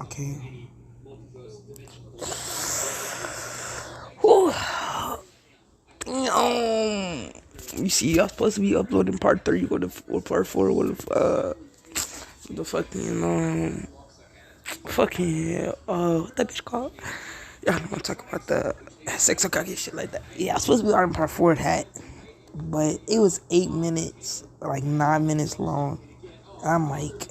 Okay. Whew. You see, y'all supposed to be uploading part 3 or part 4 with the fucking what that bitch called? Y'all don't want to talk about the sex or cocky shit like that. Yeah, I was supposed to be on part 4 of that, but it was 8 minutes, like 9 minutes long. I'm like,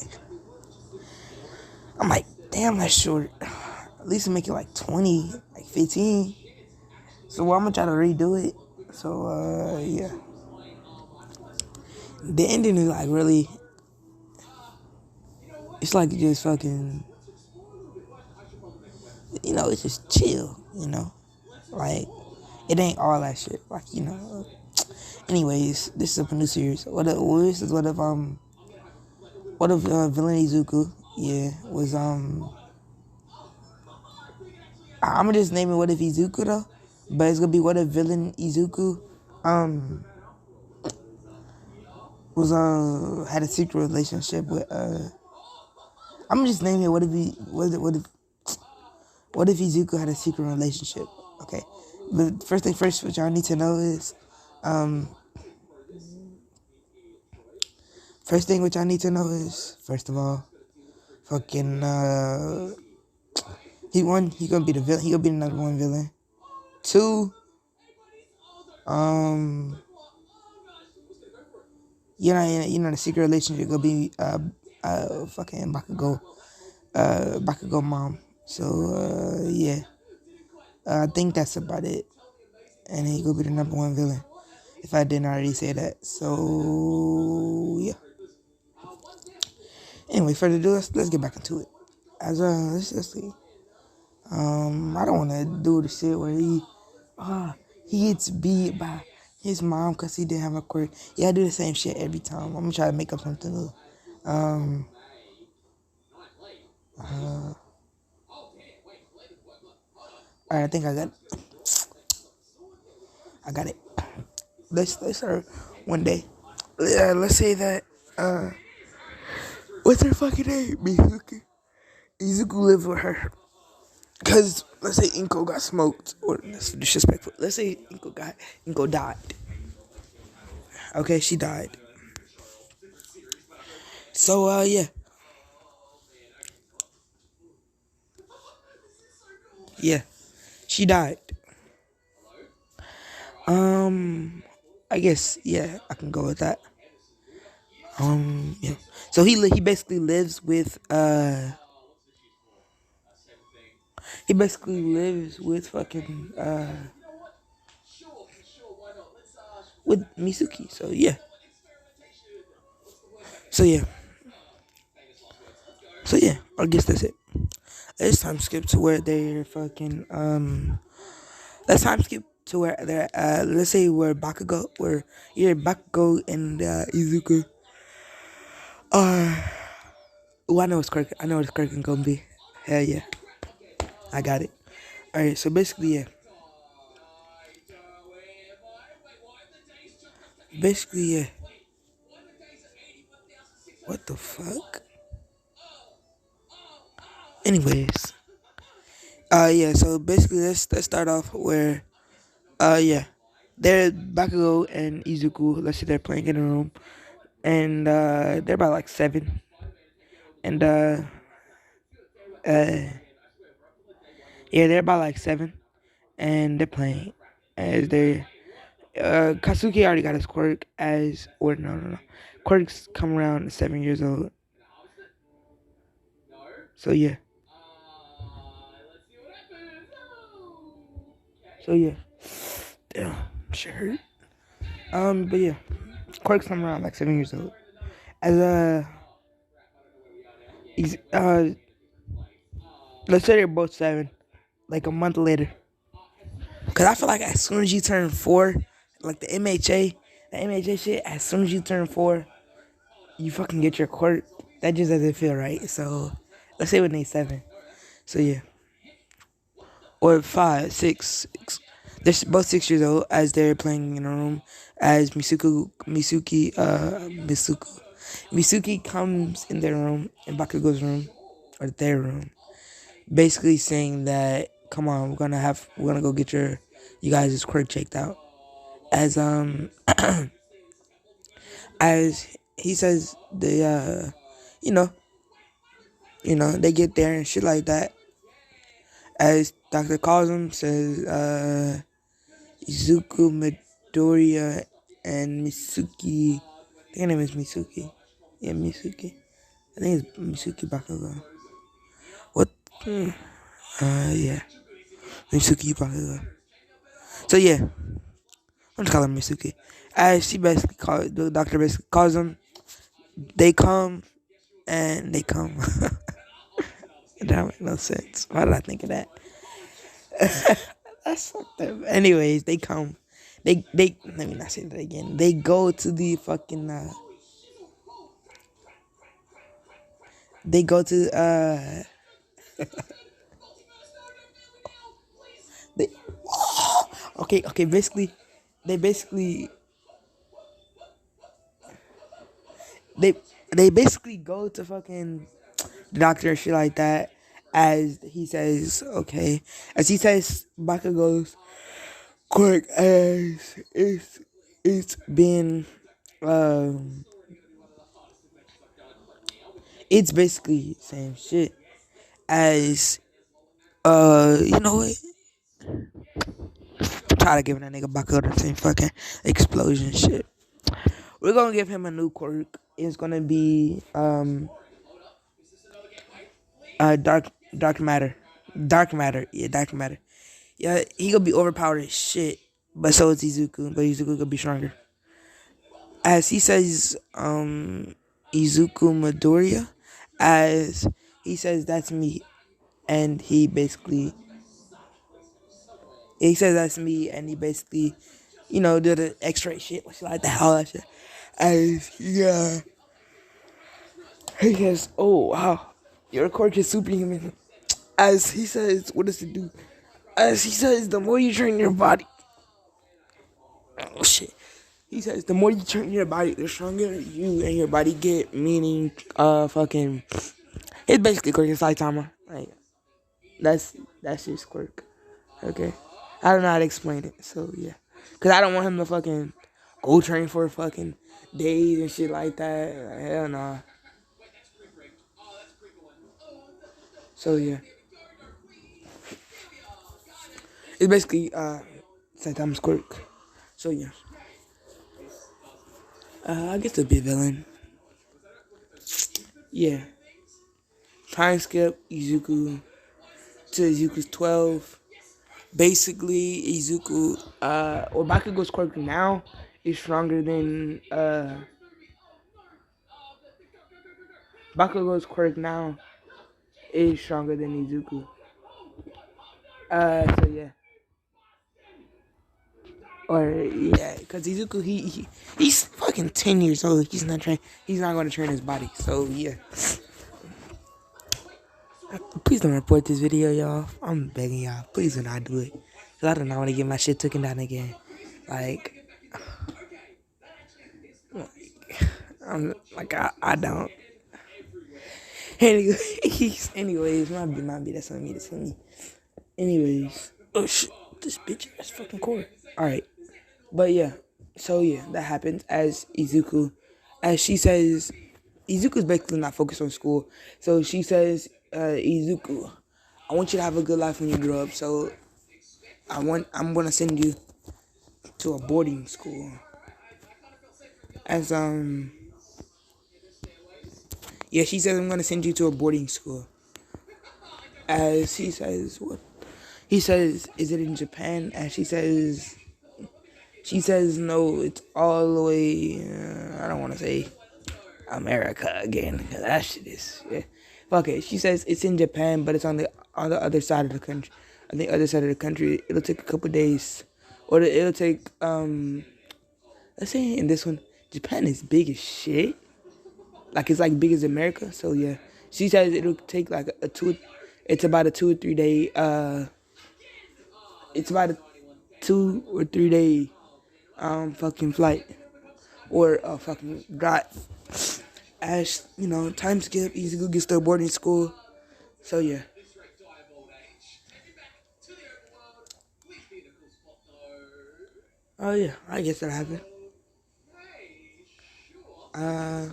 damn, that's short. At least make it like 20, like 15. So I'm gonna try to redo it. So yeah, the ending is like really. It's like just fucking. It's just chill. Like it ain't all that shit. Like. Anyways, this is a new series. What if villain Izuku? Yeah, was I'ma just name it What If Izuku though, but it's gonna be What If Villain Izuku um was had a secret relationship with I'm just naming it What if Izuku had a secret relationship? Okay, but first thing first, what y'all need to know is first of all, fucking he gonna be the villain. He gonna be the number one villain. Two, um, the secret relationship gonna be fucking Bakugo mom. So yeah, I think that's about it. And he gonna be the number one villain. If I didn't already say that. So yeah. Anyway, further ado, let's get back into it. As let's see. I don't want to do the shit where he gets beat by his mom because he didn't have a quirk. Yeah, I do the same shit every time. I'm gonna try to make up something new. Alright, I think I got it. Let's start one day. Yeah, let's say that what's her fucking name? Mizuki. Izuku lived with her. Cause let's say Inko got smoked, or that's disrespectful. Let's say Inko died. Okay, she died. So yeah, yeah, she died. I guess yeah, I can go with that. Yeah. So he basically lives with fucking with Misuki. So yeah. So yeah. So yeah, I guess that's it. Let's time skip to where they're fucking let's time skip to where they're let's say Bakugo and Izuku are. Oh, I know it's Kirk gonna be. Hell yeah, I got it. All right, so basically yeah, basically yeah. What the fuck? Anyways, yeah. So basically, let's start off where yeah, they're Bakugo and Izuku. Let's say they're playing in a room, and they're about like 7, and uh yeah, they're about like 7, and they're playing as they Katsuki already got his quirk no. Quirks come around at 7 years old. So yeah. So yeah. Damn, shit hurt. But yeah. Quirks come around like 7 years old. As he's let's say they're both 7, like a month later. Cause I feel like as soon as you turn 4, like the MHA shit, as soon as you turn 4, you fucking get your quirk. That just doesn't feel right. So let's say when they 7. So yeah. Or 5, 6. They're both 6 years old as they're playing in a room. As Misuki comes in their room, in Bakugo's room, or their room, basically saying that, come on, we're gonna go get you guys' quirk checked out. As as he says, you know, they get there and shit like that. As Doctor calls him, says, Izuku, Midoriya, and Misuki. I think her name is Misuki. Yeah, Misuki. I think it's Misuki Bakugo. What? Yeah. Misuki Bakugo. So yeah, I'm just calling Misuki. As she basically the doctor basically calls them. They come and they come. That don't make no sense. Why did I think of that? That's something. Anyways, they come. They let me not say that again. They go to the fucking they go to they okay, they basically they they basically go to fucking the doctor and shit like that. As he says, okay, as he says, Baka goes quick as it's been um it's basically same shit as you know what? Try to give that nigga Baka the same fucking explosion shit. We're gonna give him a new quirk. It's gonna be dark matter. Dark matter. Yeah, dark matter. Yeah, he gonna be overpowered as shit. But so is Izuku. But Izuku gonna be stronger. As he says, Izuku Midoriya, as he says that's me, and he says that's me, and he basically, did the X-ray shit, which like the hell that shit. As yeah, he says, oh wow, your quirk is superhuman. As he says, what does it do? As he says, the more you train your body, oh shit. He says the more you train your body, the stronger you and your body get. Meaning, fucking, it's basically quirk. It's Saitama. Like that's his quirk. Okay, I don't know how to explain it. So yeah, cause I don't want him to fucking go train for fucking days and shit like that. Like, hell nah. So yeah, it's basically Saitama's quirk. So yeah, I guess to be a villain. Yeah, time skip Izuku to Izuku's 12. Basically, Izuku, or Bakugo's quirk now is stronger than, Bakugo's quirk now is stronger than Izuku. So yeah. Or, yeah, because Izuku, he's fucking 10 years old. He's not going to train his body. So yeah. Please don't report this video, y'all. I'm begging y'all. Please do not do it. Because I do not want to get my shit taken down again. Like, I'm like, I don't. Anyways, might be that's on me. Anyways, oh shit, this bitch is fucking cool. All right, but yeah, so yeah, that happens as she says, Izuku's basically not focused on school, so she says, Izuku, I want you to have a good life when you grow up, so I'm gonna send you to a boarding school. As yeah, she says I'm gonna send you to a boarding school. As he says, what? He says, is it in Japan? And she says, no, it's all the way, I don't want to say America again, because that shit is, yeah. Fuck it. She says it's in Japan, but it's on the other side of the country. On the other side of the country, it'll take a couple days. Or it'll take, let's say in this one, Japan is big as shit. Like, it's like big as America, so yeah. She says it'll take like it's about a 2 or 3 day, it's about a 2 or 3 day, fucking flight. Or a fucking drive. As, time skip, Izuku gets to boarding school. So yeah. Oh yeah, I guess that happened. Uh,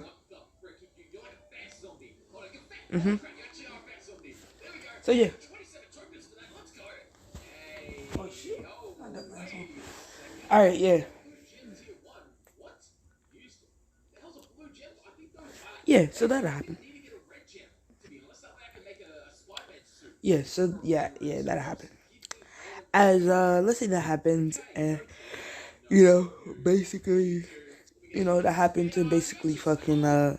mhm. So yeah. Oh shit. All right, yeah. Yeah, so that happened. Yeah, so yeah, that happened. As let's say that happens, and you know, basically, that happens, and basically, yeah.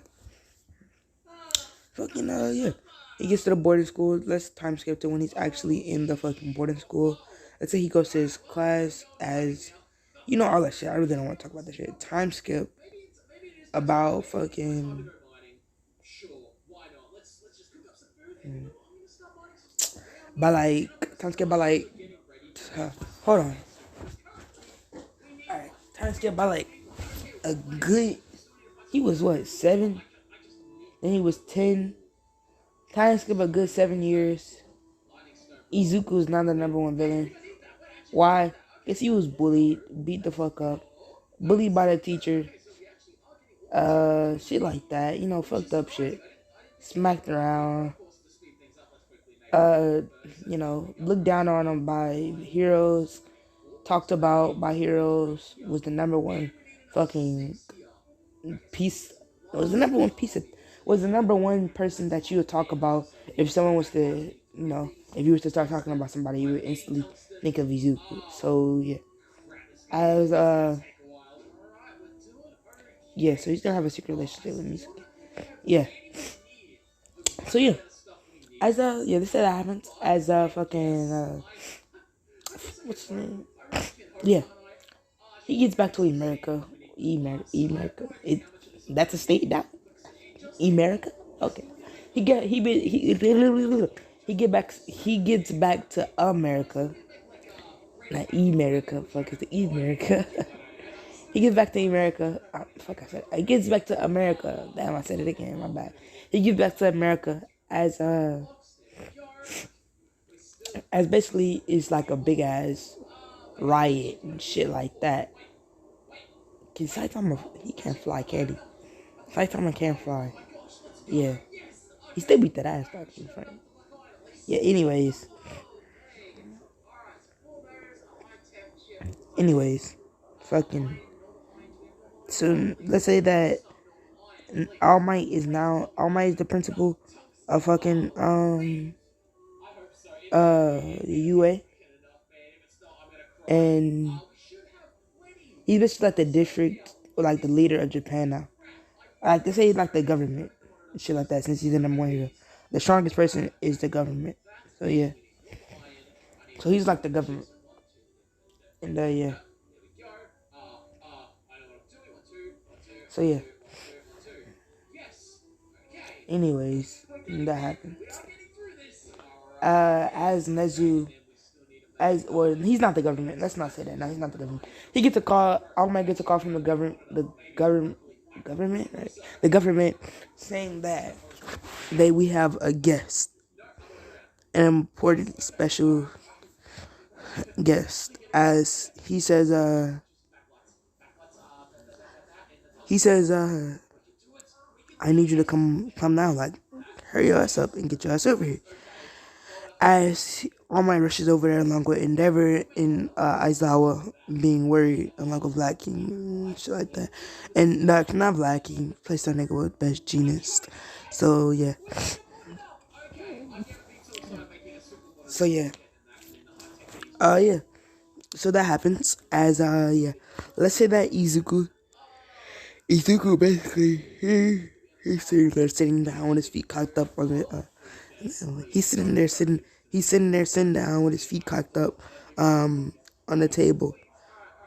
He gets to the boarding school. Let's time skip to when he's actually in the fucking boarding school. Let's say he goes to his class as, all that shit. I really don't want to talk about that shit. Time skip about fucking. By like, time skip by like. Hold on. Alright, time skip by like a good. He was what, 7? Then he was 10. Time skip a good 7 years. Izuku is not the number one villain. Why? Because he was bullied, beat the fuck up, bullied by the teacher, shit like that. Fucked up shit. Smacked around. Uh, looked down on him by heroes. Talked about by heroes. Was the number one fucking piece. Was the number one piece of. Was the number one person that you would talk about if someone was to, if you were to start talking about somebody, you would instantly think of Izuku. So yeah, as yeah, so he's gonna have a secret relationship with Mizuki. Yeah. So yeah, as yeah, this that happens as fucking what's his name? Yeah, he gets back to America. America. That's a state now. America. Okay. He gets back to America. Not America. Fuck it's America. He gets back to America. Fuck I said. He gets back to America. Damn, I said it again. My bad. He gets back to America as basically it's like a big ass riot and shit like that. Cause Saitama, he can't fly, can he? Saitama can't fly. Yeah. He still beat that ass, though, to be frank. Yeah, anyways, fucking. So let's say that All Might is the principal of fucking UA, and he's basically like the district or like the leader of Japan now. Like they say he's like the government and shit like that since he's the number one hero. The strongest person is the government. So yeah. So he's like the government. And yeah. So yeah. Anyways, that happened. As Nezu, as well, he's not the government. Let's not say that. No, he's not the government. He gets a call. All Might gets a call from the government, right? The government saying that we have a guest, an important special guest. As he says, I need you to come now, like, hurry your ass up and get your ass over here. As All Might rushes over there along with Endeavor and Aizawa being worried along with Black King, shit like that. And not Black King, placed that nigga with Best Genius. So yeah. So yeah. Yeah. So that happens as yeah. Let's say that Izuku basically he's sitting down with his feet cocked up on the he's sitting there sitting down with his feet cocked up on the table,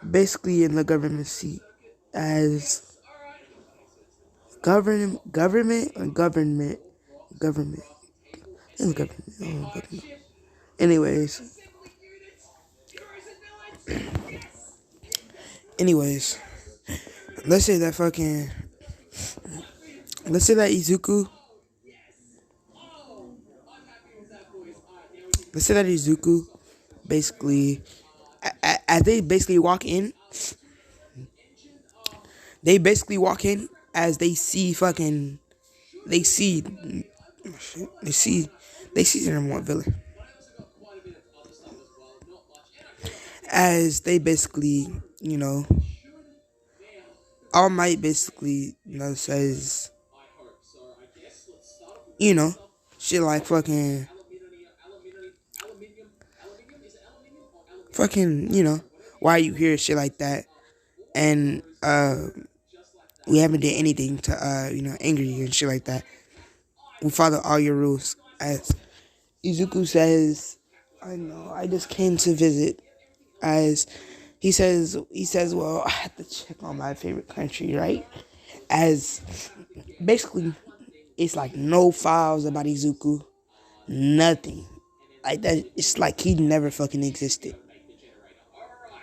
basically in the government seat as government it's government. Oh, government. Anyways, anyways, let's say that fucking let's say that Izuku basically as they basically walk in, They basically walk in as they see fucking they see they see they see the number one villain as they basically All Might basically says you know shit like fucking why are you here, shit like that, and we haven't did anything to anger you and shit like that. We follow all your rules. As Izuku says, I know, I just came to visit. As he says, well, I have to check on my favorite country, right? As basically, it's like no files about Izuku, nothing. Like that, it's like he never fucking existed.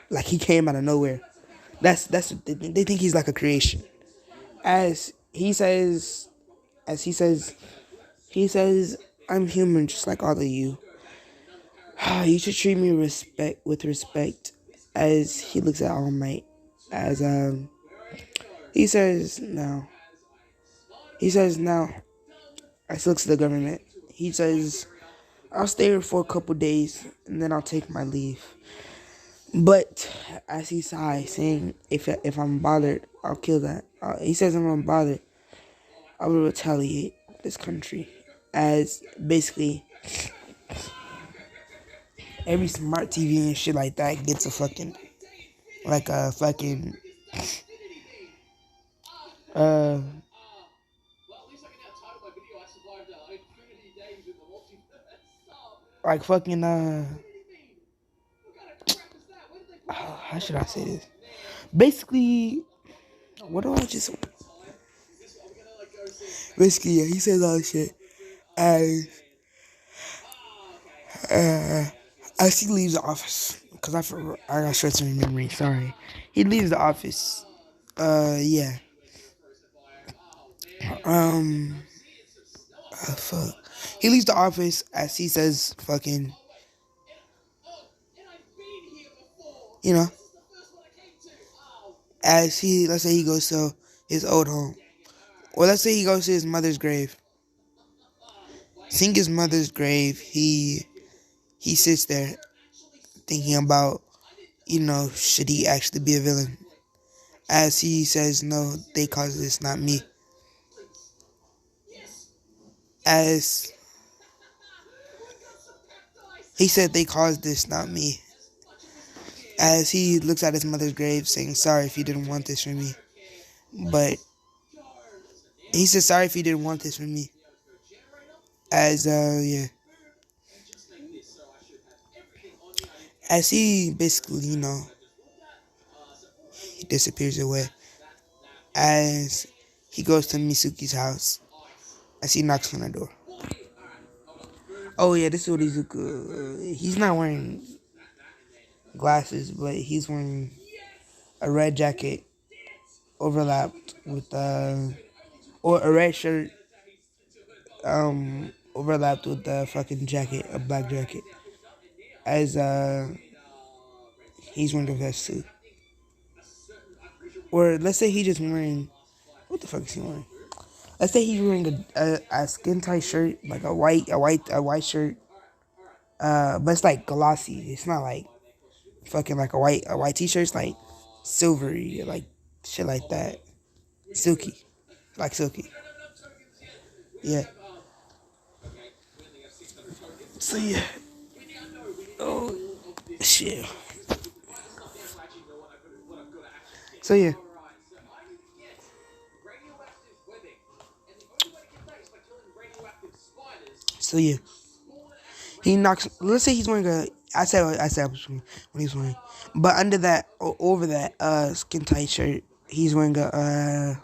Like he came out of nowhere. That's they think he's like a creation. As he says, as he says, I'm human just like all of you. You should treat me with respect. As he looks at All Might, as he says now. He says now. As he looks at the government, he says, I'll stay here for a couple days and then I'll take my leave. But as he sighs, saying, if I'm bothered, I'll kill that. He says, if I'm bothered, I will retaliate this country. As basically every smart TV and shit like that gets a fucking like a fucking uh like fucking how should I say this? Basically, what do I just basically yeah, he says all this shit as uh as he leaves the office because I got short-term memory. Sorry, he leaves the office. Yeah. Um. Fuck. He leaves the office as he says, "Fucking," you know. As let's say he goes to his old home, or let's say he goes to his mother's grave. Seeing his mother's grave, he sits there thinking about, should he actually be a villain? As he says, no, they caused this, not me. As he said, they caused this, not me. As he looks at his mother's grave, saying, sorry if you didn't want this from me. But he says, sorry if you didn't want this from me. As, yeah. As he basically, he disappears away. As he goes to Misuki's house. As he knocks on the door. Oh, yeah, this is what he's not wearing glasses, but he's wearing a red jacket overlapped with or a red shirt overlapped with the fucking jacket, a black jacket. As he's wearing a vest too. Or let's say he's just wearing, what the fuck is he wearing? Let's say he's wearing a skin tight shirt, like a white shirt. But it's like glossy. It's not like fucking like a white t-shirt. It's like silvery, like shit like that. Silky. Like silky. Yeah. So yeah. Oh shit. So yeah. So yeah. He knocks. Let's say he's wearing a. I said when he's wearing, but under that, over that skin tight shirt, he's wearing a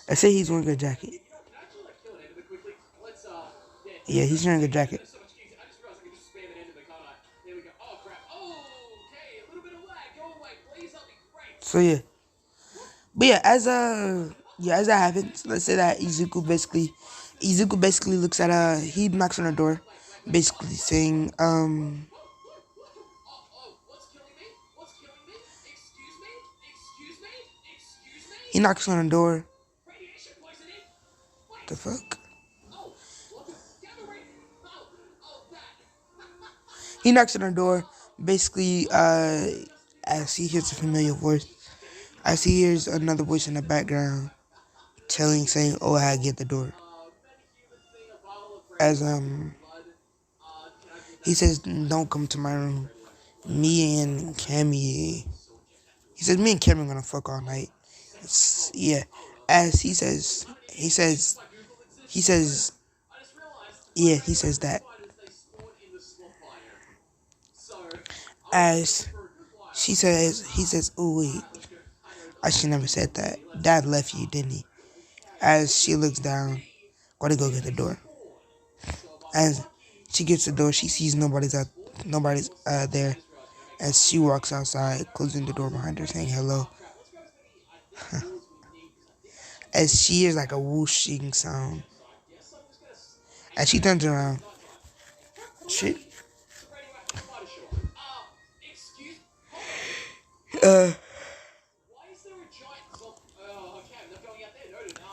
I say he's wearing a jacket. Yeah, he's wearing a jacket. So yeah, but yeah, as that happens, let's say that Izuku basically looks at he knocks on the door, basically saying He knocks on the door. The fuck? He knocks on the door. Basically, as he hears a familiar voice, as he hears another voice in the background saying, "Oh, I get the door." As he says, "Don't come to my room. Me and Cammy." He says, "Me and Cammy are gonna fuck all night." Yeah. As he says, yeah, he says that. As he says, "Oh wait, I should never said that. Dad left you, didn't he?" As she looks down, gotta go get the door. As she gets the door, she sees nobody's there. As she walks outside, closing the door behind her, saying hello. As she hears like a whooshing sound. As she turns around, shit.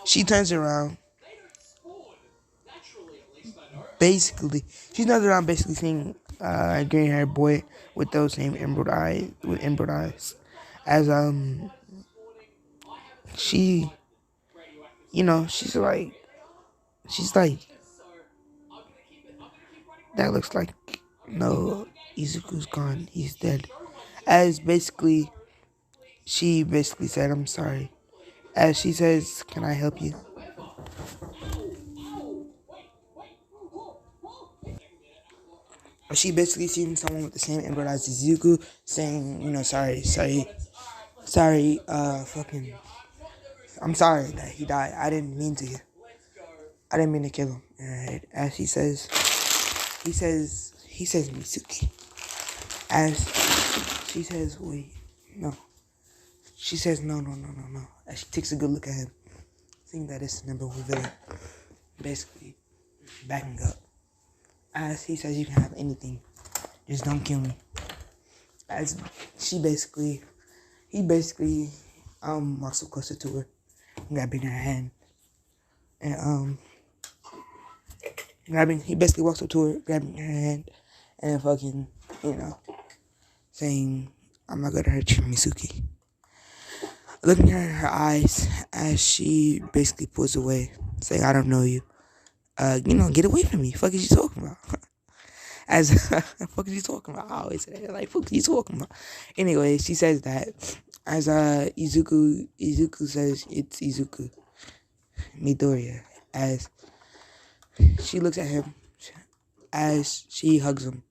She turns around. Basically, she turns around, basically seeing a green-haired boy with those same emerald eyes. As she, she's like, that looks like, no, Izuku's gone. He's dead. As basically, she basically said, "I'm sorry." As she says, "Can I help you?" She basically seen someone with the same emerald eyes as Izuku saying, sorry, fucking, I'm sorry that he died. I didn't mean to kill him. Alright, as he says Mitsuki. As she says, wait, no. She says, no. As she takes a good look at him, seeing that it's the number one villain. Basically, backing up. As he says, you can have anything, just don't kill me. As he basically walks up closer to her, grabbing her hand, and he basically walks up to her, grabbing her hand, and fucking, saying, "I'm not gonna hurt you, Mitsuki." Looking her in her eyes as she basically pulls away, saying, "I don't know you. Get away from me. Fuck is you talking about?" As fuck is you talking about? I always say that, like, fuck is you talking about? Anyway, she says that. As Izuku says, "It's Izuku Midoriya." As she looks at him, as she hugs him,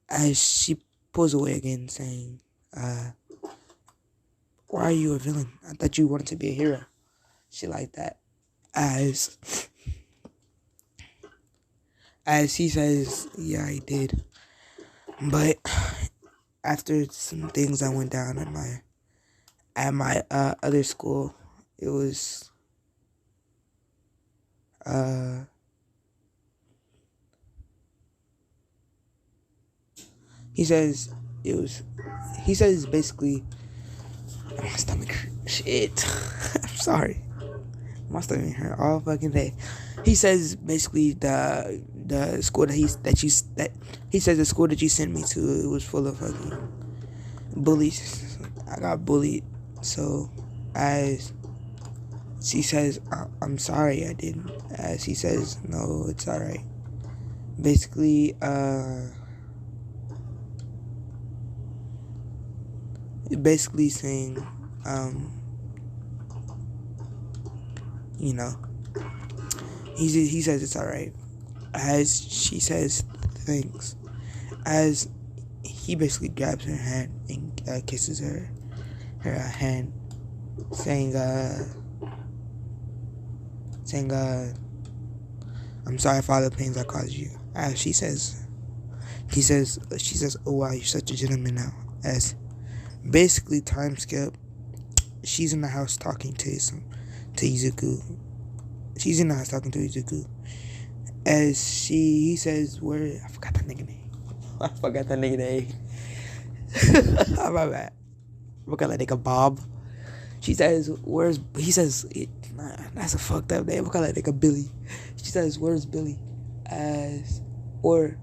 as she pulls away again, saying, "Why are you a villain? I thought you wanted to be a hero." She like that. As he says, "Yeah, I did. But after some things that went down at my other school, it was he says basically, my stomach hurt. Shit. I'm sorry. My stomach hurt all fucking day. He says basically the school that he says the school that you sent me to, it was full of fucking bullies. I got bullied. So as she says, "I'm sorry, I didn't." As he says, "No, it's alright." Basically, saying, he says it's alright. As she says, "Thanks." As he basically grabs her hand and kisses her hand, saying, "I'm sorry for all the pains I caused you." As she says, "Oh wow, you're such a gentleman now." As basically, time skip, she's in the house talking to Izuku. She's in the house talking to Izuku. As he says, "Where?" I forgot that nigga name. My bad. I forgot that nigga Bob. She says, where's, he says, nah, that's a fucked up name. We call that nigga Billy. She says, where's Billy? As, or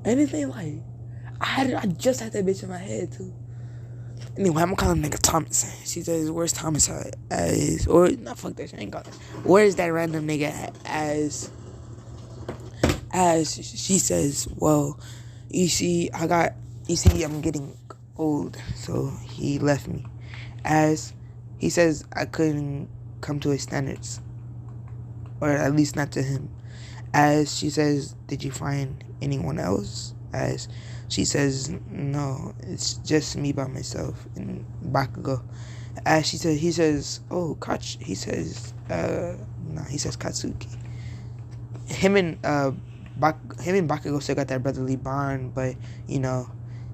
anything like, I just had that bitch in my head too. Anyway, I'm gonna call him nigga Thomas. She says, where's Thomas at? As, or, nah, fuck that shit, I ain't got it. Where's that random nigga at? As she says, well, you see, I'm getting old, so he left me. As he says, I couldn't come to his standards, or at least not to him. As she says, did you find anyone else? As she says, no, it's just me by myself and Bakugo. As she says, he says, oh, he says, no, he says Katsuki. Him and Bakugo still got that brotherly bond, but, you know,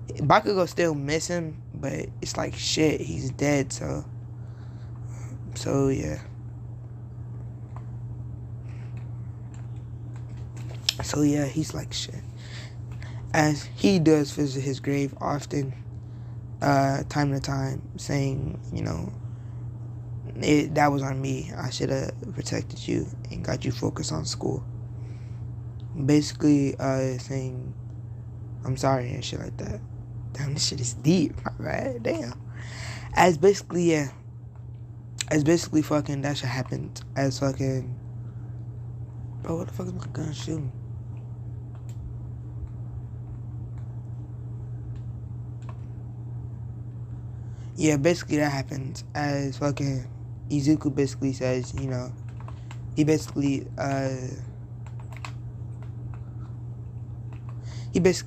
Bakugo still miss him, but it's like, shit, he's dead, so yeah. So yeah, he's like, shit. As he does visit his grave often, time to time, saying, you know, that was on me. I should have protected you and got you focused on school. Basically, saying, I'm sorry and shit like that. Damn, this shit is deep, my bad. Damn. As basically, yeah. As basically fucking that shit happened. As fucking, bro, what the fuck is my gun shooting? Yeah, basically that happened. As fucking Izuku basically says, you know, he basically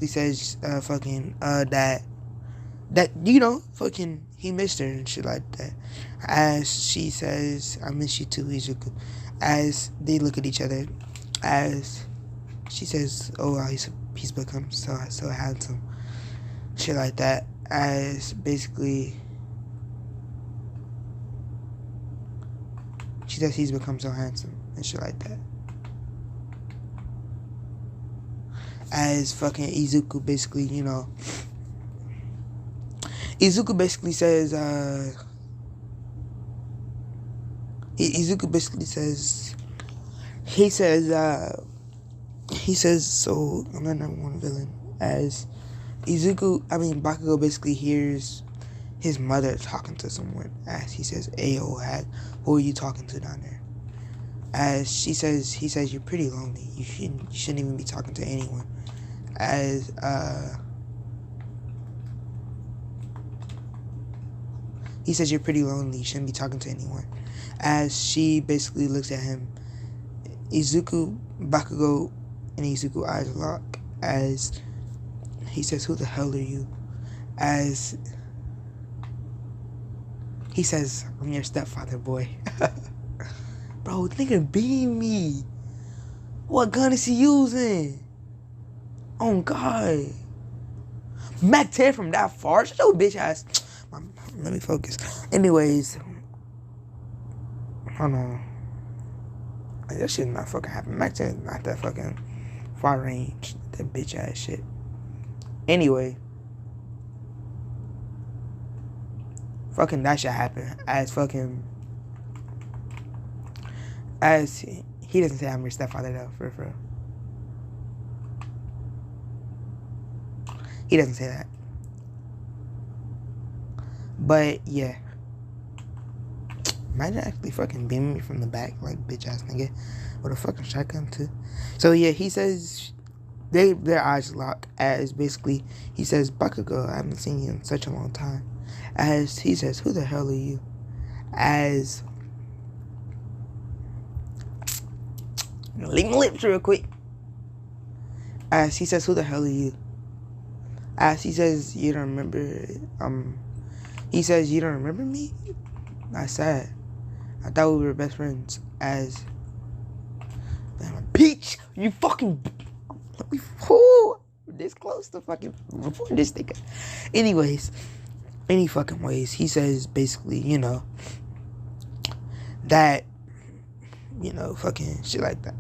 says fucking that you know, fucking he missed her and shit like that. As she says, I miss you too, Izuku. As they look at each other, as she says, oh wow, he's become so handsome, shit like that. As basically she says he's become so handsome and shit like that. As fucking Izuku basically, you know, Izuku basically says, he says, so I'm the number one villain. As Bakugo basically hears his mother talking to someone. As he says, Ayo, who are you talking to down there? As he says, you're pretty lonely. You shouldn't even be talking to anyone. As he says, you're pretty lonely. You shouldn't be talking to anyone. As she basically looks at him, Bakugo and Izuku eyes lock. As he says, who the hell are you? As he says, I'm your stepfather, boy. Bro, nigga beam me. What gun is he using? Oh, God. Mac 10 from that far? Shut your bitch ass. Let me focus. Anyways. Hold on. That shit not fucking happen. Mac 10 is not that fucking far range. That bitch ass shit. Anyway. Fucking that shit happen. As he doesn't say I'm your stepfather though, for real. He doesn't say that. But yeah. Imagine actually fucking beaming me from the back, like bitch ass nigga, with a fucking shotgun too. So yeah, he says their eyes lock. As basically he says, Bakugo, I haven't seen you in such a long time. As he says, who the hell are you? As lick my lips real quick. As he says, who the hell are you? As he says, you don't remember, he says, you don't remember me? That's sad. I thought we were best friends. As, damn, bitch, you fucking, this close to fucking reporting this nigga. Anyways, any fucking ways, he says basically, you know, that, you know, fucking shit like that.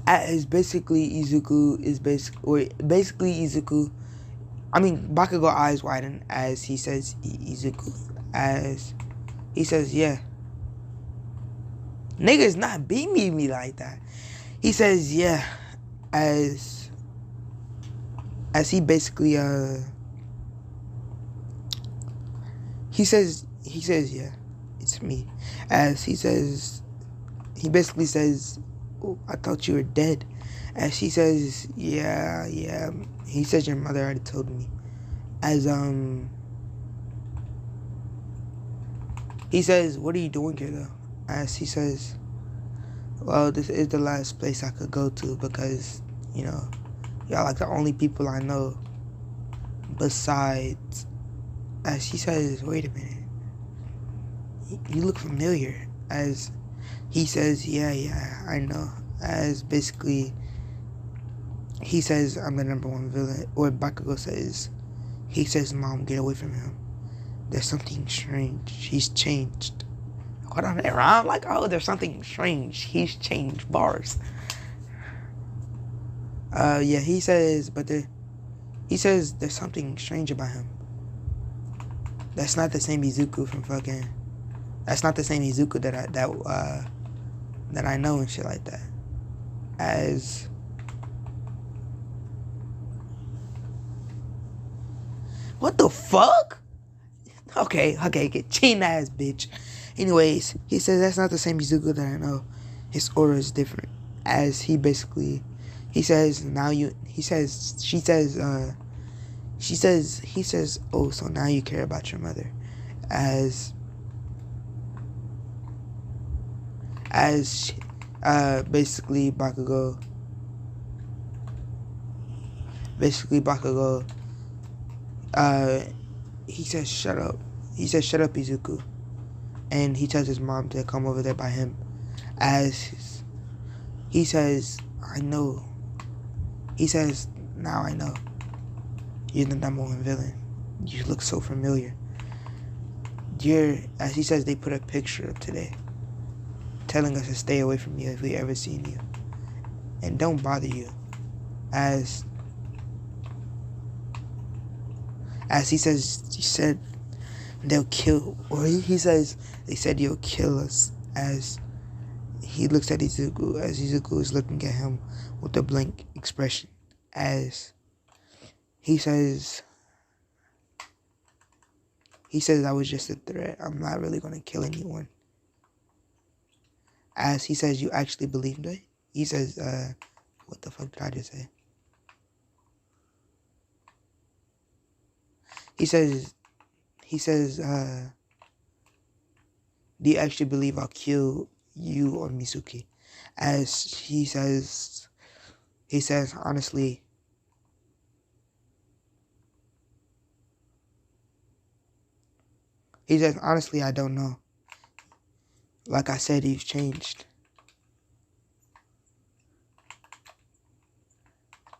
As basically Izuku, Bakugo eyes widen as he says Izuku. As he says, yeah. Niggas not beaming me like that. He says, yeah. As he basically he says, yeah, it's me. As he basically says, oh, I thought you were dead. As she says, yeah. He says your mother already told me. As he says, what are you doing here though? As he says, well, this is the last place I could go to because, you know, y'all like the only people I know besides. As she says, wait a minute, you look familiar. As he says, yeah, I know. As basically, he says, I'm the #1 villain. Or Bakugo says, he says, Mom, get away from him. There's something strange. He's changed. Hold on there. I'm like, oh, there's something strange. He's changed. Bars. Yeah, he says, he says there's something strange about him. That's not the same Izuku from fucking. That's not the same Izuku that I know and shit like that. As what the fuck? Okay, get chain ass bitch. Anyways, he says that's not the same Izuku that I know. His aura is different. As he basically, he says, oh, so now you care about your mother. As basically Bakugo, he says, shut up. He says, shut up, Izuku. And he tells his mom to come over there by him. As he says, I know. He says, now I know. You're the #1 villain. You look so familiar. As he says, they put a picture up today telling us to stay away from you if we ever seen you. And don't bother you. As he said they'll kill, or he says they said you'll kill us. As he looks at Izuku, as Izuku is looking at him with a blank expression. As he says that was just a threat. I'm not really gonna kill anyone. As he says, you actually believed it? He says, what the fuck did I just say? He says, do you actually believe I'll kill you or Mizuki? As he says, honestly, I don't know. Like I said, he's changed.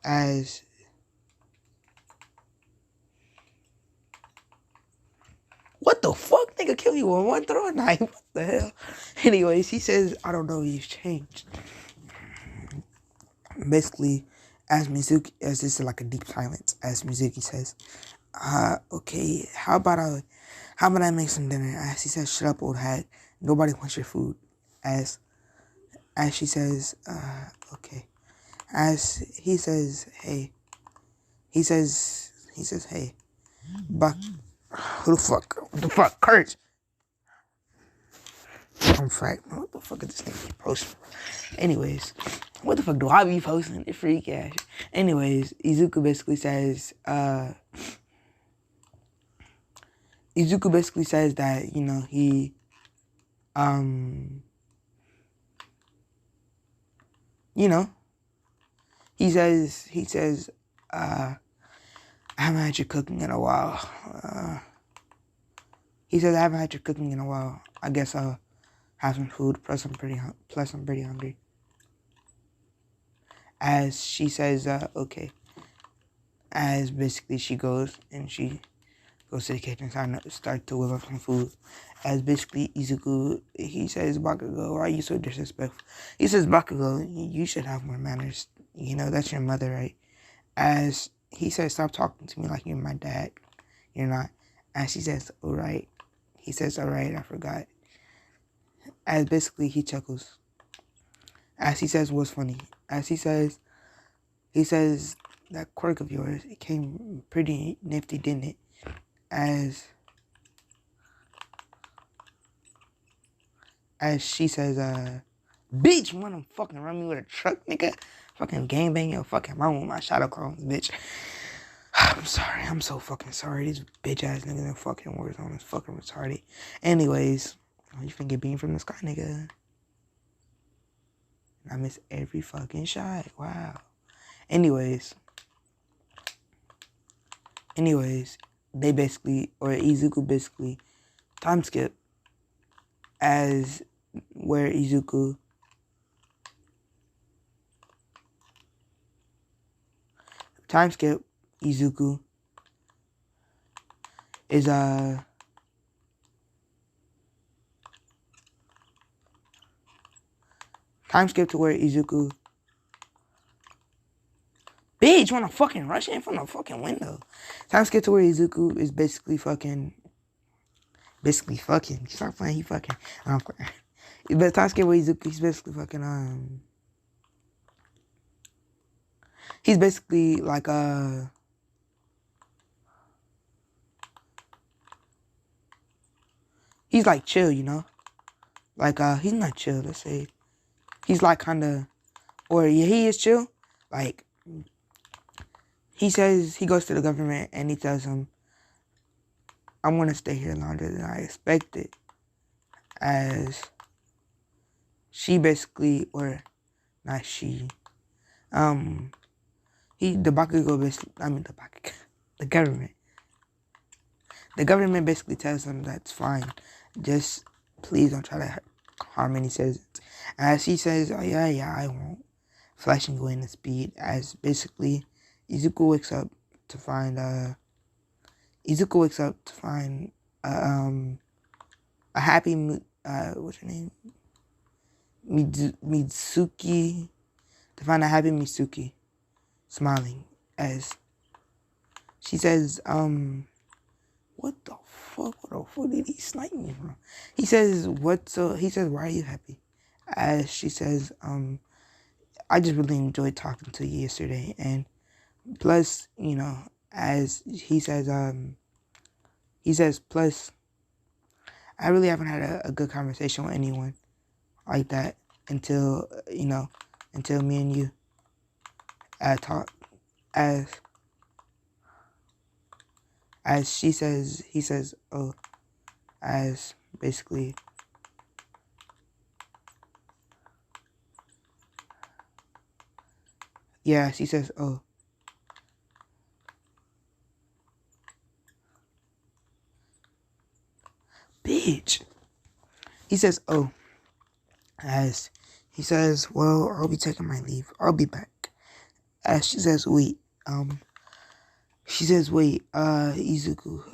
As what the fuck? Nigga kill you with one throw knife. What the hell? Anyways, he says, I don't know, he's changed. Basically, as this is like a deep silence, as Mizuki says, okay, how about I make some dinner? As he says, shut up, old hag. Nobody wants your food. As she says, okay. As he says, hey. He says, hey. Who the fuck? Courage. I'm fact. What the fuck is this thing posting? Anyways, what the fuck do I be posting? It's freak ass. Anyways, Izuku basically says, that, you know, he, you know, he says, I haven't had your cooking in a while. He says, I haven't had your cooking in a while. I guess I'll have some food, plus I'm pretty hungry. As she says, okay. As basically she goes and she goes to the kitchen and start to whip up some food. As basically Izuku, he says, Bakugo, why are you so disrespectful? He says, Bakugo, you should have more manners. You know, that's your mother, right? As he says, stop talking to me like you're my dad. You're not. As she says, all right. He says, all right, I forgot. As basically he chuckles. As he says, what's funny? As he says, that quirk of yours, it came pretty nifty, didn't it? As she says, bitch, wanna fucking run me with a truck, nigga? Fucking gangbang your fucking mom with my shadow clones, bitch. I'm sorry. I'm so fucking sorry. These bitch ass niggas and fucking words on is fucking retarded. Anyways, you finna get beamed from the sky, nigga. I miss every fucking shot. Wow. Anyways, they basically, or Izuku basically, time skip as where Izuku is time skip to where Izuku, bitch, wanna fucking rush in from the fucking window. Time skip to where Izuku is basically fucking. Stop playing, he fucking. But time skip where Izuku, he's basically fucking, he's basically like, he's like chill, you know? Like, he's not chill, let's say. He's like kinda, or yeah, he is chill. Like, he says, he goes to the government and he tells him, I'm gonna stay here longer than I expected. As she basically, or not she, the Bakugo basically, the government. The government basically tells him that's fine. Just please don't try to harm any citizens. As he says, oh yeah, I won't. Flashing away in the speed. As basically, Izuku wakes up to find a happy what's her name? Mitsuki. To find a happy Mitsuki smiling as she says, what the fuck did he snipe me from? He says, why are you happy? As she says, I just really enjoyed talking to you yesterday, and plus, you know, as he says, plus, I really haven't had a good conversation with anyone like that until me and you talk. As she says, he says, oh, as basically, yeah, she says, oh, bitch. He says, oh, as he says, well, I'll be taking my leave. I'll be back. As she says, wait, Izuku,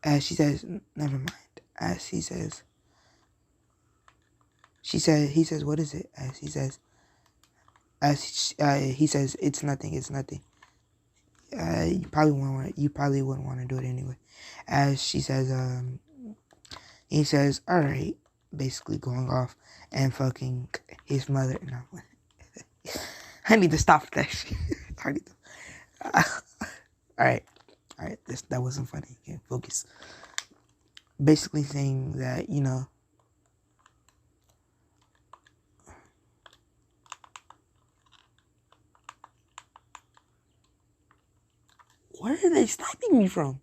as she says, never mind. As he says, he says, what is it? As he says, he says, it's nothing. You probably wouldn't want to do it anyway. As she says, he says, all right, basically going off and fucking his mother. No, I need to stop that shit. All right, that wasn't funny. Okay, focus. Basically saying that, you know, where are they sniping me from?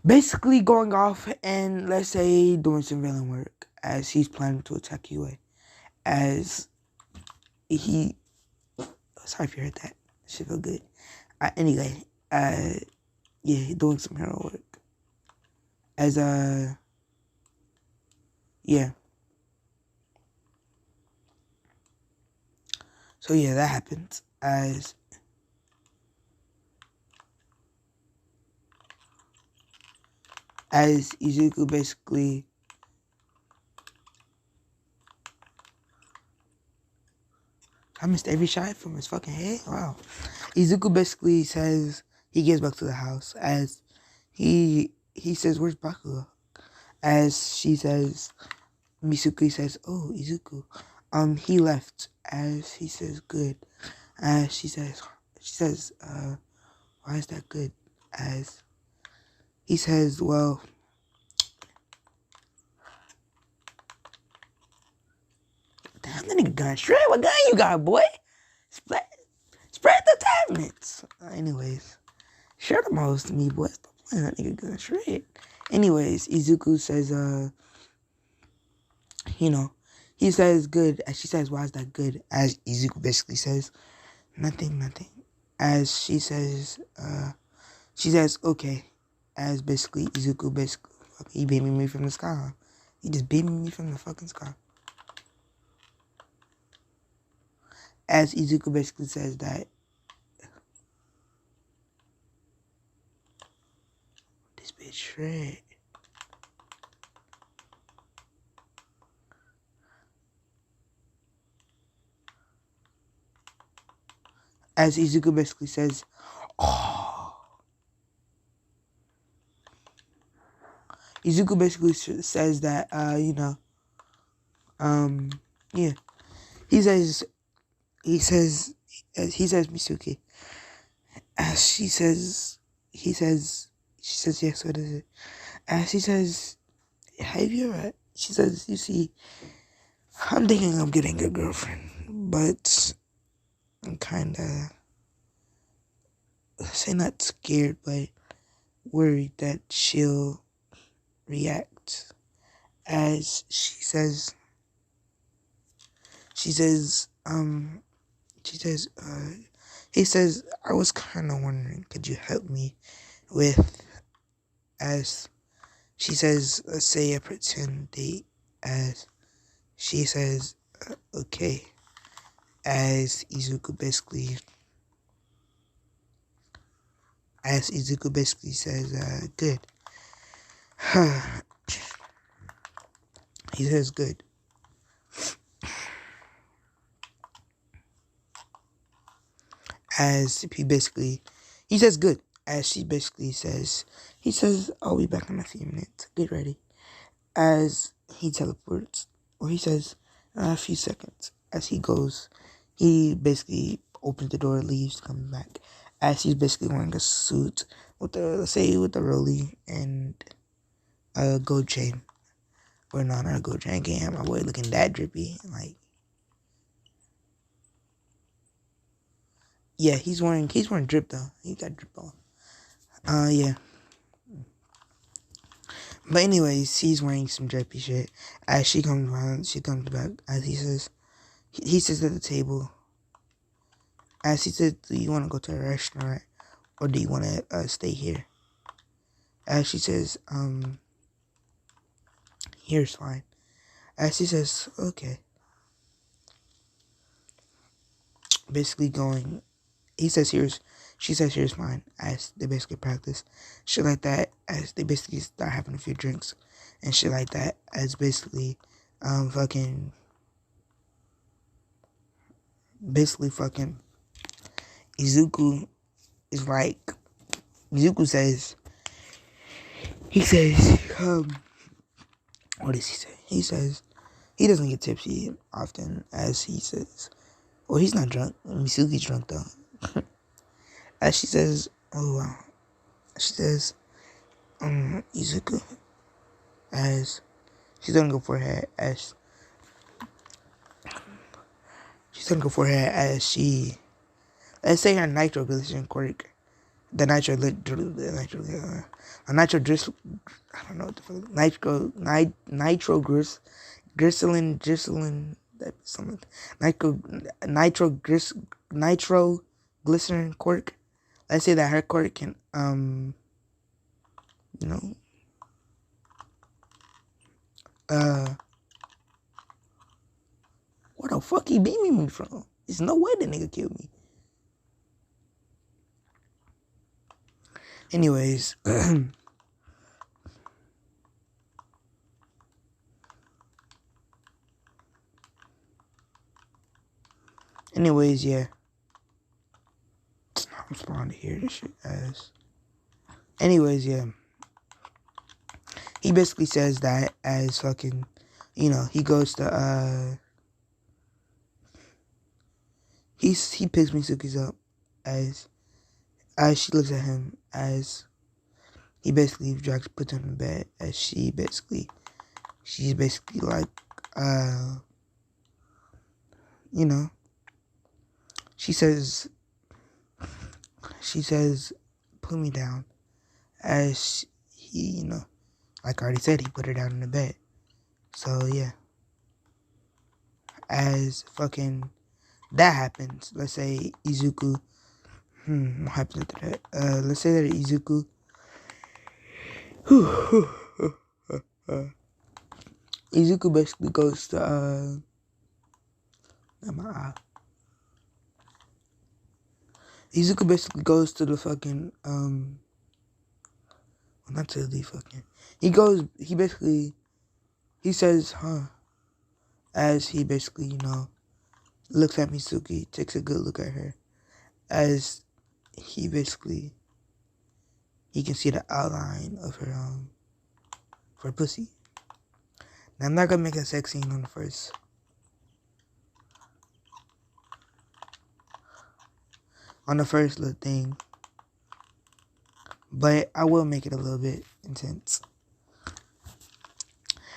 Basically going off and, let's say, doing some villain work as he's planning to attack UA. As he, sorry if you heard that. Should feel good. Anyway, yeah, doing some hero work. As, yeah. So, yeah, that happens. As Izuku basically I missed every shot from his fucking head. Wow. Izuku basically says he gets back to the house as he says, "Where's Bakugo?" As she says, Misuki says, "Oh, Izuku, he left." As he says, "Good." As she says, "Why is that good?" As he says, "Well, damn, that nigga gun straight. What gun you got, boy? Spread the tablets." Anyways, share the most to me, boy. Stop playing that nigga gun straight. Anyways, Izuku says, you know, he says good. As she says, "Why is that good?" As Izuku basically says, "Nothing, nothing." As she says, "Okay." As basically Izuku basically, he beaming me from the sky. He just beaming me from the fucking sky. As Izuku basically says that this bitch shred. As Izuku basically says, "Oh." Izuku basically says that, yeah. He says, Misuki. As she says, "Yes, what is it?" As he says, "Have you ever?" She says, "You see, I'm thinking I'm getting a girlfriend, but I'm kinda, say not scared, but worried that she'll react." As she says, he says, "I was kind of wondering, could you help me with," as she says, "let's say a pretend date." As she says, "Okay." As Izuku basically says, "Good." He says, "Good." As he says, "Good." As she basically says, he says, "I'll be back in a few minutes. Get ready." As he teleports, or he says, "A few seconds." As he goes, he basically opens the door, leaves, comes back. As he's basically wearing a suit with the rollie and a gold chain. Or no, not a gold chain. I can't have my boy looking that drippy. Like, yeah, he's wearing drip though. He got drip on. Yeah. But anyways, he's wearing some drippy shit. As she comes around, she comes back. As he sits at the table. As he says, "Do you want to go to a restaurant or do you want to stay here?" As she says, "Here's fine." As he says, "Okay." Basically going, she says, "Here's fine." As they basically practice shit like that. As they basically start having a few drinks and shit like that. As basically, fucking Izuku is like, Izuku says, he says, what does he say? He says, he doesn't get tipsy often, as he says, well, he's not drunk. Misuki's drunk though. As she says, "Oh wow." She says, Izuku. As she's gonna go for her, as she, let's say her nitroglycerin quirk, the nitro, a nitro dris, I don't know what the fuck, glycerin, that something, nitroglycerin quirk. Let's say that her quirk can, you know, where the fuck he beaming me from? There's no way the nigga killed me. Anyways, Anyways, yeah. I'm spawned to hear this shit as. Anyways, yeah. He basically says that as fucking, you know, he goes to he picks Mitsuki's up as she looks at him as he basically puts him in bed as she's basically like you know, she says put me down as he, you know, like I already said, he put her down in the bed. So yeah, as fucking that happens, let's say Izuku, what happens after that? Let's say that Izuku, Izuku basically goes to Izuku basically goes to the fucking not to the fucking, he says, as he basically, you know, looks at Mitsuki, takes a good look at her, as he basically, he can see the outline of her pussy. Now, I'm not gonna make a sex scene on the first little thing, but I will make it a little bit intense.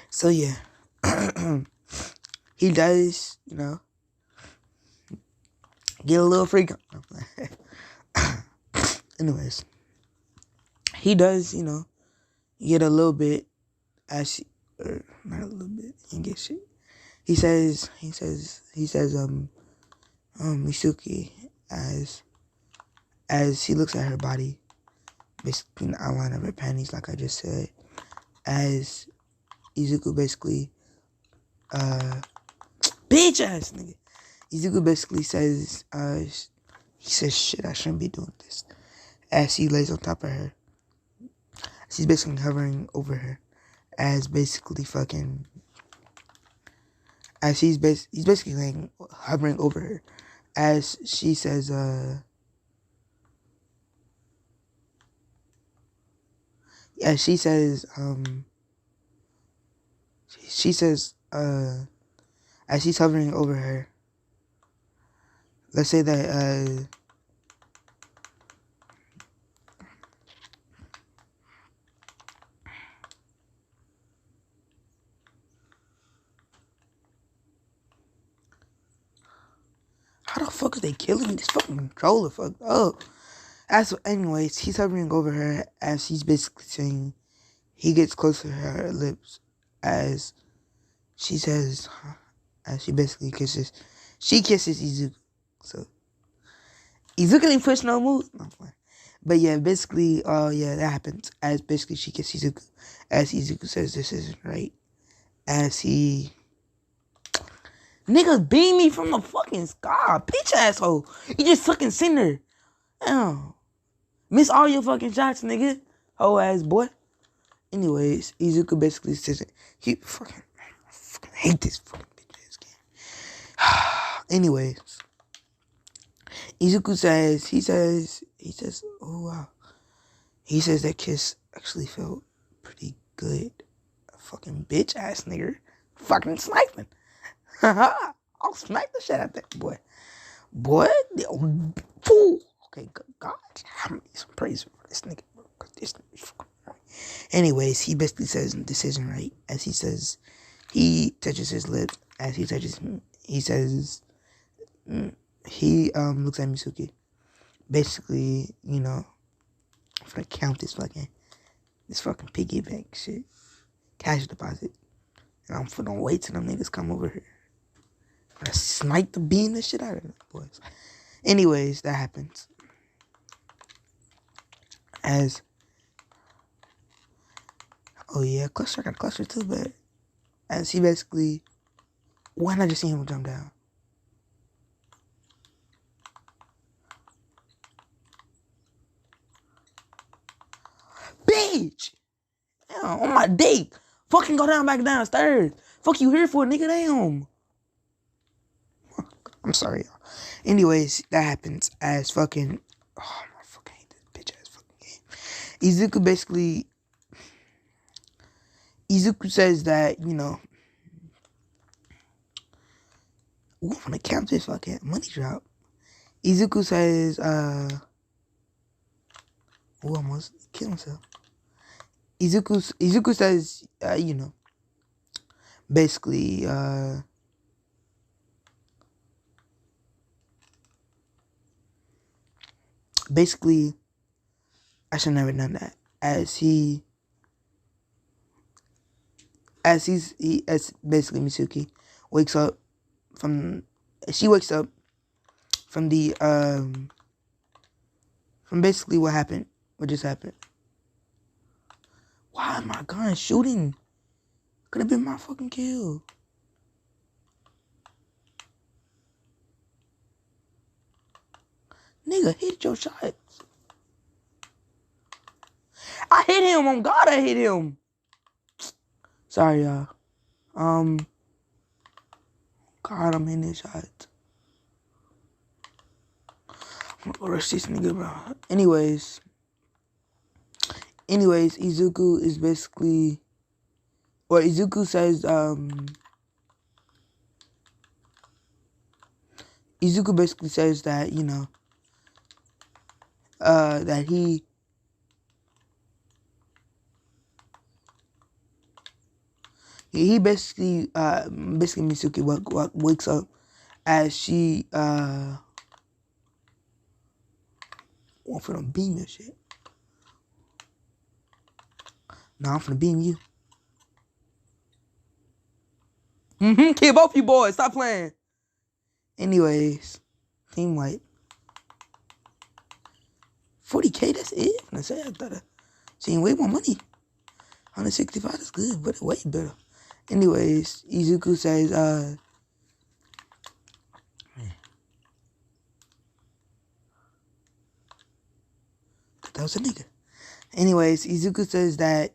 So yeah, he does, you know, get a little freak. Anyways, he does, you know, get a little bit as or not a little bit. He get shit. He says, Mitsuki as he looks at her body, basically in the outline of her panties, like I just said, as Izuku basically, bitch ass nigga. Izuku basically says, he says, shit, I shouldn't be doing this. As he lays on top of her, she's basically hovering over her, as basically fucking, as he's basically laying, hovering over her, as she says, as she says, as he's hovering over her, let's say that, how the fuck is they killing me? This fucking controller fucked up. Anyways, he's hovering over her as he's basically saying, he gets close to her lips as she says, as she basically kisses Izuku. So, Izuku ain't push no moves. No, but yeah, basically, yeah, that happens. As basically she kisses Izuku. As Izuku says, this isn't right. As he... Niggas beam me from the fucking sky. Bitch asshole. You just fucking sitting there. Damn. Miss all your fucking shots, nigga. Hoe ass boy. Anyways, Izuku basically says it. I fucking hate this fucking bitch ass game. Anyways, Izuku says, he says, oh wow. He says that kiss actually felt pretty good. Fucking bitch ass nigga. Fucking sniping. I'll smack the shit out of that boy. Boy, fool. Okay, God, I need some praise for this nigga. This nigga fucking right. Anyways, he basically says this isn't right. As he says, he touches his lips. As he touches him, he says, he looks at Mitsuki. Basically, you know, I'm gonna count this fucking piggy bank shit, cash deposit, and I'm gonna wait till them niggas come over here. I'm gonna snipe the bean the shit out of them boys. Anyways, that happens. As oh yeah, cluster, I got a cluster too, but as he basically, why not just see him jump down? Bitch! Damn, on my dick. Fucking go back downstairs. Fuck you here for, nigga, damn. I'm sorry, y'all. Anyways, that happens as fucking. Oh, I fucking hate this bitch ass fucking game. Izuku says that, ooh, I'm gonna count this fucking money drop. Izuku says, ooh, almost killed himself. Izuku says, basically, I should never done that. As basically Mitsuki wakes up from, she wakes up from the, from basically what just happened. Why am my gun shooting? Could have been my fucking kill. Nigga, hit your shots. I hit him. On God, I hit him. Sorry, y'all. God, I'm hitting his shots. I'm gonna go rush this nigga, bro. Anyways, Izuku is basically, or Izuku says, Izuku basically says that, that he basically Mitsuki wakes up as she, want for them beam your shit. Nah, I'm finna beam you. Kill both you boys. Stop playing. Anyways, team wipe. 40K, that's it. I'm gonna say, I thought I seen way more money. 165 is good, but way better. Anyways, Izuku says, that was a nigga. Anyways, Izuku says that,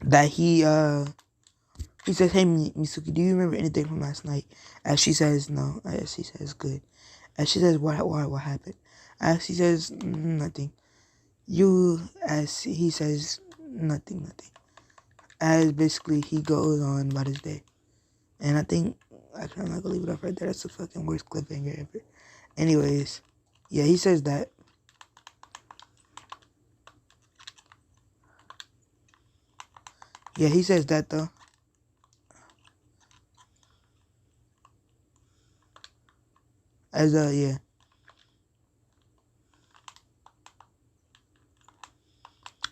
that he says, hey, Mitsuki, do you remember anything from last night? As she says, no. As she says, good. As she says, what happened? As she says, nothing. As he says, nothing. As basically he goes on about his day. And I think, actually, I'm not gonna leave it up right there. That's the fucking worst cliffhanger ever. Anyways, yeah, he says that. Yeah, he says that, though. As, yeah.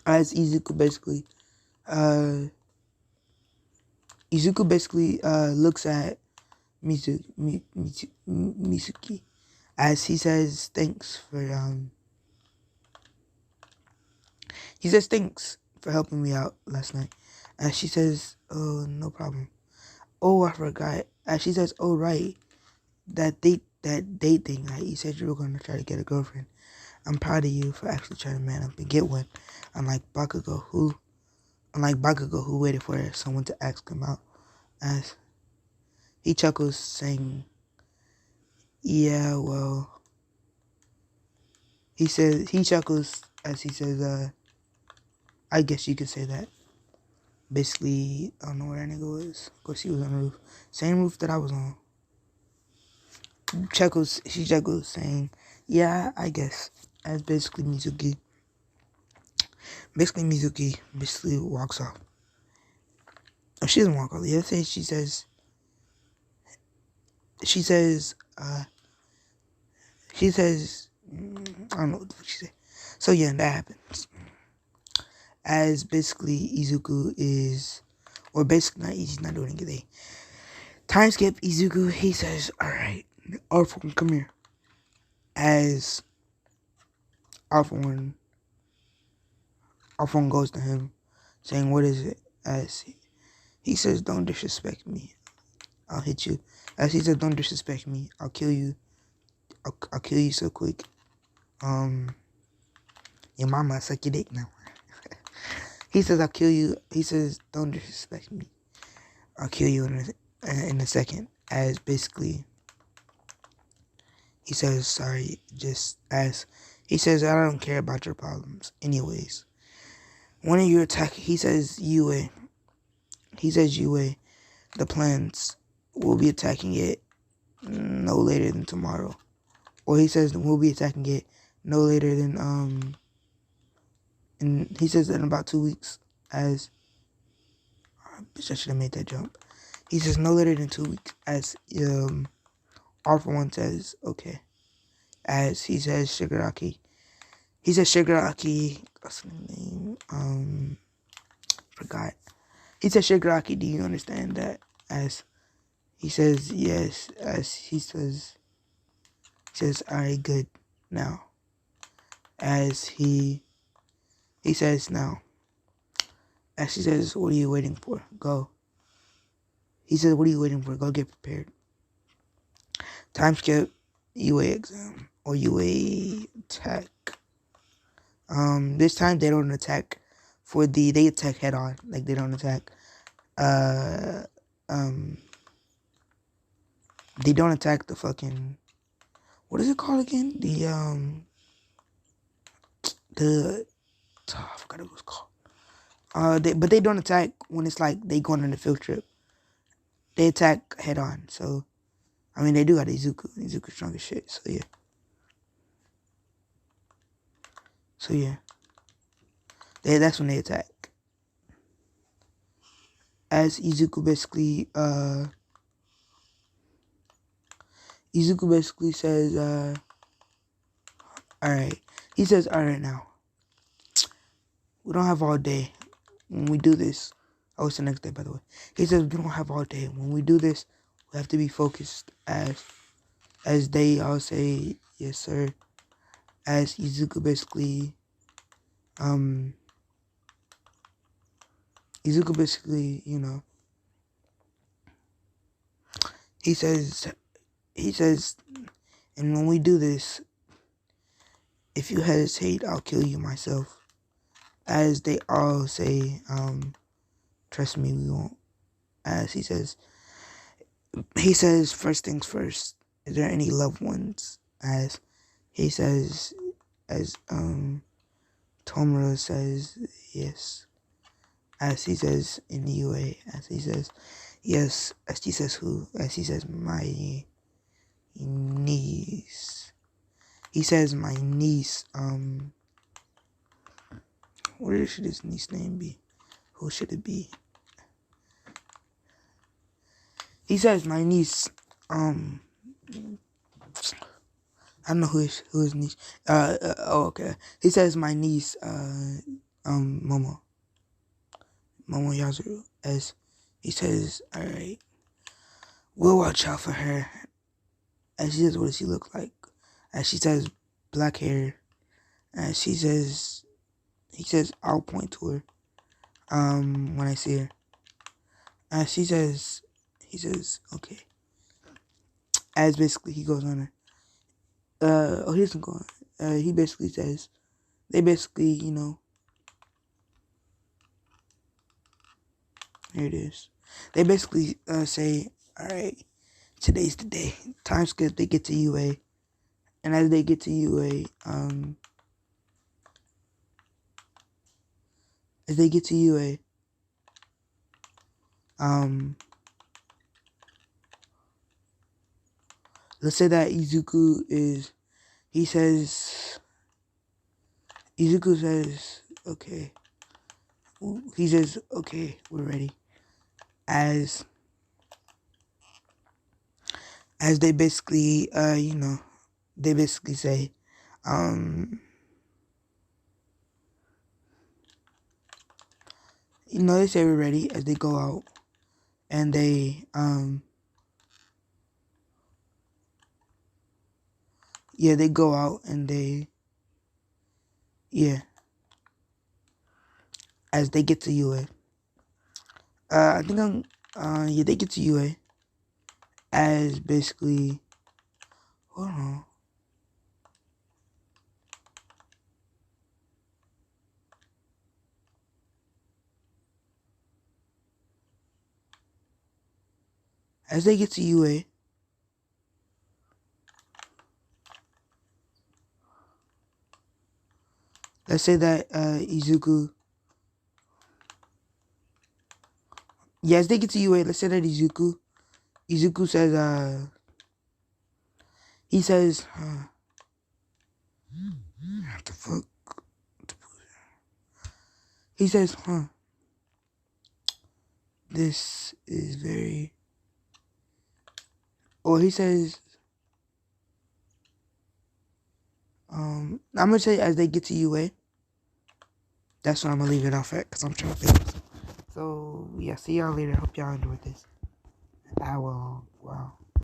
As Izuku basically, looks at Mitsuki, as he says thanks for helping me out last night. As she says, oh, no problem. Oh, I forgot. As she says, oh, right, that date thing, right? You said you were going to try to get a girlfriend. I'm proud of you for actually trying to man up and get one. Unlike Bakugo, who waited for someone to ask him out. As he chuckles, saying, yeah, well, he chuckles as he says, I guess you could say that. Basically, I don't know where that nigga was. Of course, he was on the roof. Same roof that I was on. She chuckles, saying, yeah, I guess. As basically Mizuki walks off. Oh, she doesn't walk off. The other thing she says, I don't know what the fuck she said. So yeah, that happens. As basically Izuku is, or basically he's not doing anything. Time skip, Izuku, he says, alright, Alpha, come here. As Alpha goes to him, saying, what is it? As he says, don't disrespect me. I'll hit you. As he says, don't disrespect me. I'll kill you. I'll kill you so quick. Your mama suck your dick now. He says, I'll kill you. He says, don't disrespect me. I'll kill you in a second. as basically he says sorry, just as he says I don't care about your problems. Anyways, one of your attack, he says UA. He says UA. The plans will be attacking it no later than tomorrow. Or he says we'll be attacking it no later than and he says that in about 2 weeks. As bitch, I should have made that jump. He says no later than 2 weeks. As R for one says okay. As he says Shigaraki. He says Shigaraki. What's the name? Forgot. He says Shigaraki. Do you understand that? As he says yes. As he says alright, good. Now, as he says now. As he says, what are you waiting for? Go. He says, what are you waiting for? Go get prepared. Time skip, UA exam, or UA attack. This time they don't attack they attack head on. Like, they don't attack, they don't attack the fucking, what is it called again? I forgot what it was called. But they don't attack when it's like they going on a field trip. They attack head on. So, I mean, they do got Izuku. Izuku's strong as shit. So yeah. That's when they attack. As Izuku basically says, alright. He says, alright now. We don't have all day. When we do this, oh, it's the next day, by the way. He says, we don't have all day. When we do this, we have to be focused. As they all say, yes, sir. As Izuku basically, you know, he says, and when we do this, if you hesitate, I'll kill you myself. As they all say, trust me, we won't. As he says, first things first, is there any loved ones? As he says, as Tomura says, yes. As he says in the UA, as he says, yes. As he says who? As he says, my niece. He says my niece, what should his niece name be? Who should it be? He says my niece, I don't know who his niece, okay. He says my niece, Momo Yazuru, as he says, alright, we'll watch out for her. As she says, what does she look like? As she says, black hair. As he says, I'll point to her, when I see her. As he says, okay. As basically he goes on her. He doesn't go on. He basically says, they basically, you know, here it is. They basically say, alright, today's the day. Time skip, they get to UA. And as they get to UA, let's say that Izuku says, okay. He says, okay, we're ready. As they basically, you know, they basically say, you know, they say we're ready as they go out. And they, yeah, they go out and they, yeah, as they get to UA. I think yeah, they get to UA as basically, hold on. As they get to UA, let's say that Izuku. Yeah, as they get to UA, let's say that Izuku says, he says, what the fuck? He says, this is very, or he says, I'm gonna say as they get to UA. That's what I'm gonna leave it off at, because I'm trying to think. So, yeah, see y'all later. Hope y'all enjoyed this. I will, wow.